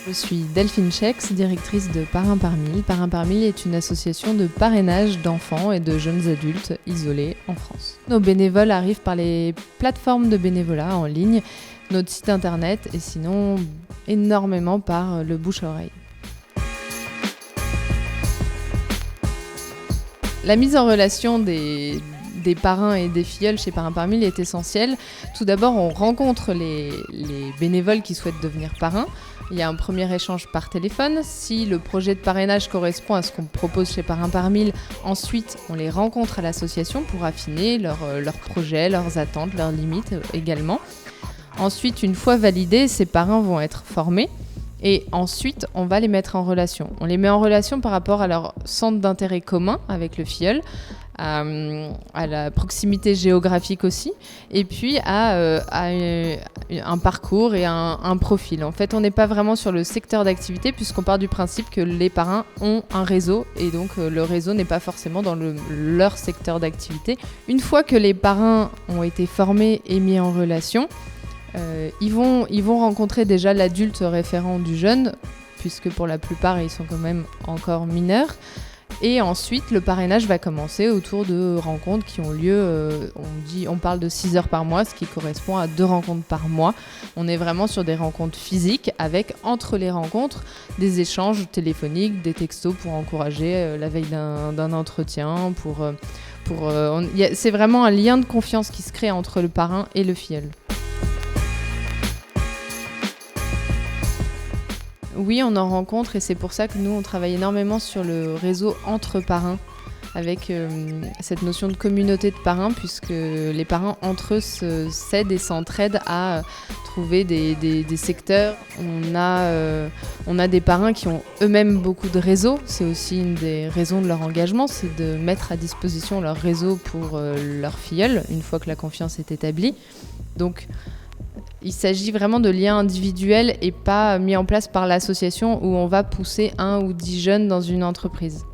Je suis Delphine Chex, directrice de Parrain par Mille. Parrain par Mille est une association de parrainage d'enfants et de jeunes adultes isolés en France. Nos bénévoles arrivent par les plateformes de bénévolat en ligne, notre site internet et sinon énormément par le bouche à oreille. La mise en relation des parrains et des filleuls chez Parrain par Mille est essentielle. Tout d'abord, on rencontre les bénévoles qui souhaitent devenir parrains. Il y a un premier échange par téléphone. Si le projet de parrainage correspond à ce qu'on propose chez Parrain par Mille, ensuite, on les rencontre à l'association pour affiner leurs projets, leurs attentes, leurs limites également. Ensuite, une fois validés, ces parrains vont être formés. Et ensuite, on va les mettre en relation. On les met en relation par rapport à leur centre d'intérêt commun avec le filleul, à la proximité géographique aussi, et puis à un parcours et un profil. En fait, on n'est pas vraiment sur le secteur d'activité puisqu'on part du principe que les parrains ont un réseau et donc le réseau n'est pas forcément dans leur secteur d'activité. Une fois que les parrains ont été formés et mis en relation, ils vont rencontrer déjà l'adulte référent du jeune, puisque pour la plupart, ils sont quand même encore mineurs. Et ensuite, le parrainage va commencer autour de rencontres qui ont lieu, on parle de 6 heures par mois, ce qui correspond à 2 rencontres par mois. On est vraiment sur des rencontres physiques avec, entre les rencontres, des échanges téléphoniques, des textos pour encourager la veille d'un entretien. C'est vraiment un lien de confiance qui se crée entre le parrain et le filleul. Oui, on en rencontre et c'est pour ça que nous, on travaille énormément sur le réseau entre parrains avec cette notion de communauté de parrains puisque les parrains entre eux s'aident et s'entraident à trouver des secteurs. On a des parrains qui ont eux-mêmes beaucoup de réseaux. C'est aussi une des raisons de leur engagement, c'est de mettre à disposition leur réseau pour leur filleul une fois que la confiance est établie. Donc, il s'agit vraiment de liens individuels et pas mis en place par l'association où on va pousser 1 ou 10 jeunes dans une entreprise.